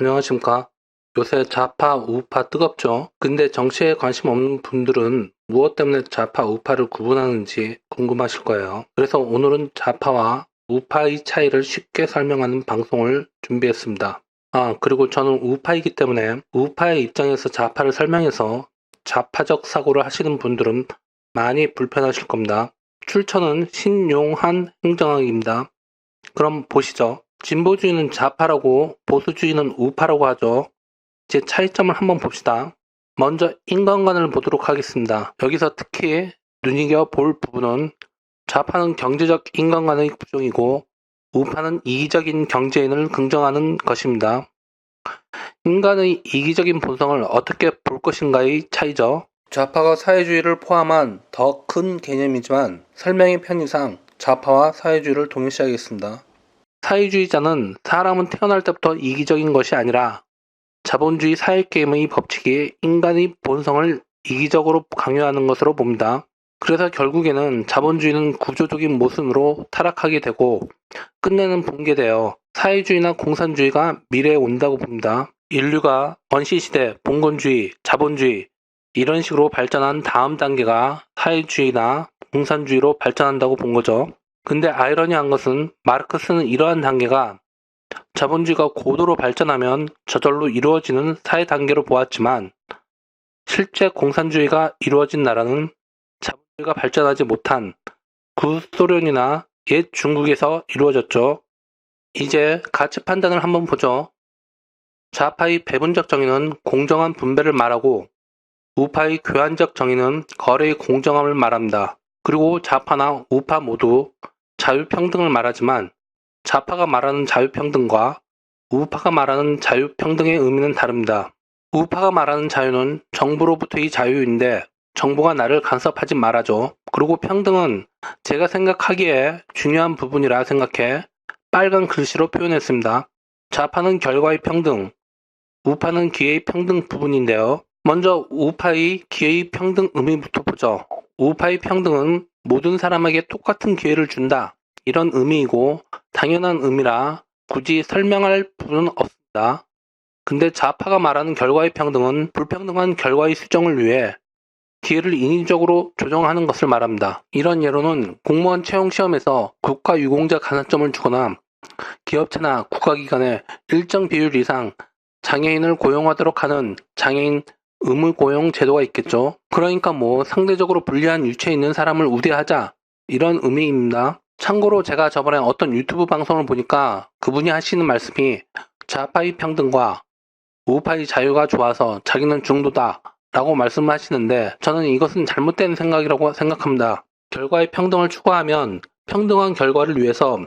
안녕하십니까. 요새 좌파, 우파 뜨겁죠? 근데 정치에 관심 없는 분들은 무엇 때문에 좌파, 우파를 구분하는지 궁금하실 거예요. 그래서 오늘은 좌파와 우파의 차이를 쉽게 설명하는 방송을 준비했습니다. 그리고 저는 우파이기 때문에 우파의 입장에서 좌파를 설명해서 좌파적 사고를 하시는 분들은 많이 불편하실 겁니다. 출처는 신용한 행정학입니다. 그럼 보시죠. 진보주의는 좌파라고 보수주의는 우파라고 하죠. 이제 차이점을 한번 봅시다. 먼저 인간관을 보도록 하겠습니다. 여기서 특히 눈여겨볼 부분은 좌파는 경제적 인간관의 부정이고 우파는 이기적인 경제인을 긍정하는 것입니다. 인간의 이기적인 본성을 어떻게 볼 것인가의 차이죠. 좌파가 사회주의를 포함한 더 큰 개념이지만 설명의 편의상 좌파와 사회주의를 동일시하겠습니다. 사회주의자는 사람은 태어날 때부터 이기적인 것이 아니라 자본주의 사회게임의 법칙이 인간의 본성을 이기적으로 강요하는 것으로 봅니다. 그래서 결국에는 자본주의는 구조적인 모순으로 타락하게 되고 끝내는 붕괴되어 사회주의나 공산주의가 미래에 온다고 봅니다. 인류가 원시시대, 봉건주의, 자본주의 이런 식으로 발전한 다음 단계가 사회주의나 공산주의로 발전한다고 본 거죠. 근데 아이러니한 것은 마르크스는 이러한 단계가 자본주의가 고도로 발전하면 저절로 이루어지는 사회 단계로 보았지만 실제 공산주의가 이루어진 나라는 자본주의가 발전하지 못한 구소련이나 옛 중국에서 이루어졌죠. 이제 가치 판단을 한번 보죠. 좌파의 배분적 정의는 공정한 분배를 말하고 우파의 교환적 정의는 거래의 공정함을 말합니다. 그리고 좌파나 우파 모두 자유평등을 말하지만 좌파가 말하는 자유평등과 우파가 말하는 자유평등의 의미는 다릅니다. 우파가 말하는 자유는 정부로부터의 자유인데 정부가 나를 간섭하지 말아줘. 그리고 평등은 제가 생각하기에 중요한 부분이라 생각해 빨간 글씨로 표현했습니다. 좌파는 결과의 평등, 우파는 기회의 평등 부분인데요. 먼저 우파의 기회의 평등 의미부터 보죠. 우파의 평등은 모든 사람에게 똑같은 기회를 준다. 이런 의미이고 당연한 의미라 굳이 설명할 부분은 없습니다. 근데 좌파가 말하는 결과의 평등은 불평등한 결과의 수정을 위해 기회를 인위적으로 조정하는 것을 말합니다. 이런 예로는 공무원 채용시험에서 국가유공자 가산점을 주거나 기업체나 국가기관에 일정 비율 이상 장애인을 고용하도록 하는 장애인 의무고용 제도가 있겠죠. 그러니까 상대적으로 불리한 위치에 있는 사람을 우대하자 이런 의미입니다. 참고로 제가 저번에 어떤 유튜브 방송을 보니까 그분이 하시는 말씀이 좌파의 평등과 우파의 자유가 좋아서 자기는 중도다 라고 말씀을 하시는데 저는 이것은 잘못된 생각이라고 생각합니다. 결과의 평등을 추구하면 평등한 결과를 위해서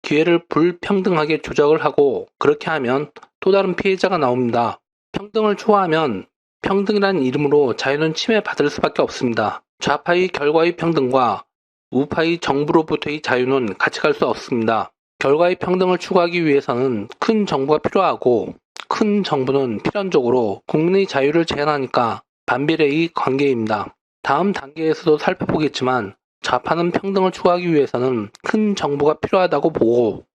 기회를 불평등하게 조작을 하고 그렇게 하면 또 다른 피해자가 나옵니다. 평등을 추구하면 평등이라는 이름으로 자유는 침해받을 수밖에 없습니다. 좌파의 결과의 평등과 우파의 정부로부터의 자유는 같이 갈 수 없습니다. 결과의 평등을 추구하기 위해서는 큰 정부가 필요하고 큰 정부는 필연적으로 국민의 자유를 제한하니까 반비례의 관계입니다. 다음 단계에서도 살펴보겠지만 좌파는 평등을 추구하기 위해서는 큰 정부가 필요하다고 보고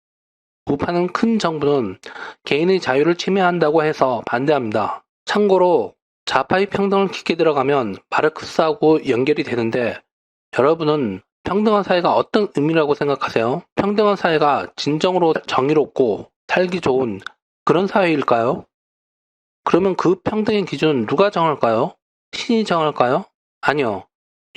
우파는 큰 정부는 개인의 자유를 침해한다고 해서 반대합니다. 참고로 좌파의 평등을 깊게 들어가면 마르크스하고 연결이 되는데 여러분은 평등한 사회가 어떤 의미라고 생각하세요? 평등한 사회가 진정으로 정의롭고 살기 좋은 그런 사회일까요? 그러면 그 평등의 기준은 누가 정할까요? 신이 정할까요? 아니요.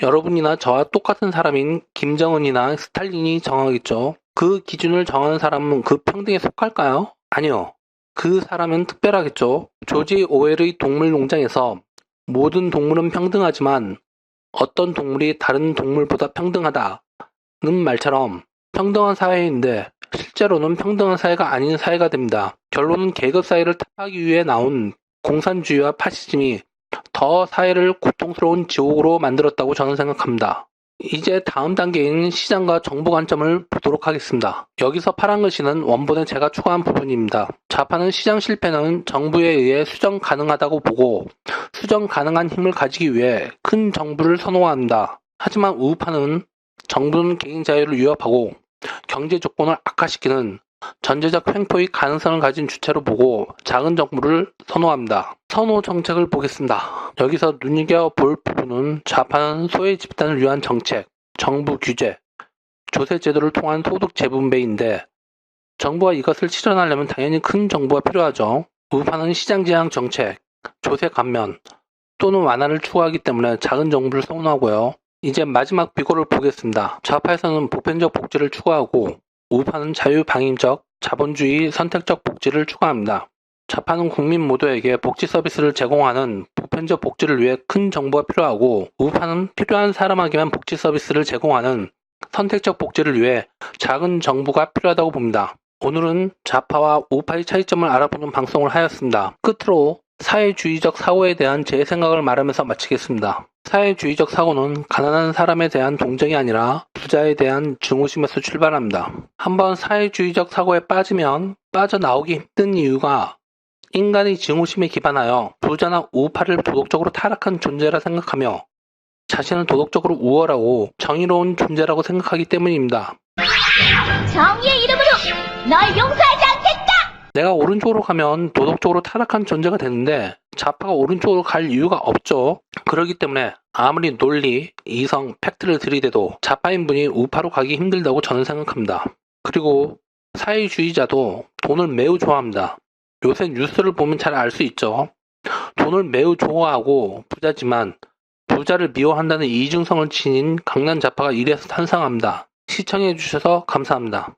여러분이나 저와 똑같은 사람인 김정은이나 스탈린이 정하겠죠. 그 기준을 정하는 사람은 그 평등에 속할까요? 아니요. 그 사람은 특별하겠죠. 조지 오웰의 동물농장에서 모든 동물은 평등하지만 어떤 동물이 다른 동물보다 평등하다는 말처럼 평등한 사회인데 실제로는 평등한 사회가 아닌 사회가 됩니다. 결론은 계급 사회를 타파하기 위해 나온 공산주의와 파시즘이 더 사회를 고통스러운 지옥으로 만들었다고 저는 생각합니다. 이제 다음 단계인 시장과 정부 관점을 보도록 하겠습니다. 여기서 파란 글씨는 원본에 제가 추가한 부분입니다. 좌파는 시장 실패는 정부에 의해 수정 가능하다고 보고 수정 가능한 힘을 가지기 위해 큰 정부를 선호합니다. 하지만 우파는 정부는 개인 자유를 위협하고 경제 조건을 악화시키는 전제적 횡포의 가능성을 가진 주체로 보고 작은 정부를 선호합니다. 선호 정책을 보겠습니다. 여기서 눈여겨볼 부분은 좌파는 소외 집단을 위한 정책, 정부 규제, 조세 제도를 통한 소득 재분배인데 정부가 이것을 실현하려면 당연히 큰 정부가 필요하죠. 우파는 시장 제한 정책, 조세 감면 또는 완화를 추구하기 때문에 작은 정부를 선호하고요. 이제 마지막 비교를 보겠습니다. 좌파에서는 보편적 복지를 추구하고 우파는 자유방임적, 자본주의, 선택적 복지를 추구합니다. 좌파는 국민 모두에게 복지 서비스를 제공하는 보편적 복지를 위해 큰 정부가 필요하고 우파는 필요한 사람에게만 복지 서비스를 제공하는 선택적 복지를 위해 작은 정부가 필요하다고 봅니다. 오늘은 좌파와 우파의 차이점을 알아보는 방송을 하였습니다. 끝으로 사회주의적 사고에 대한 제 생각을 말하면서 마치겠습니다. 사회주의적 사고는 가난한 사람에 대한 동정이 아니라 부자에 대한 증오심에서 출발합니다. 한번 사회주의적 사고에 빠지면 빠져나오기 힘든 이유가 인간의 증오심에 기반하여 부자나 우파를 도덕적으로 타락한 존재라 생각하며 자신은 도덕적으로 우월하고 정의로운 존재라고 생각하기 때문입니다. 정의의 이름으로 널 용서하지 않겠다! 내가 오른쪽으로 가면 도덕적으로 타락한 존재가 되는데 좌파가 오른쪽으로 갈 이유가 없죠. 그렇기 때문에 아무리 논리, 이성, 팩트를 들이대도 좌파인 분이 우파로 가기 힘들다고 저는 생각합니다. 그리고 사회주의자도 돈을 매우 좋아합니다. 요새 뉴스를 보면 잘 알 수 있죠. 돈을 매우 좋아하고 부자지만 부자를 미워한다는 이중성을 지닌 강남 좌파가 이래서 탄생합니다. 시청해주셔서 감사합니다.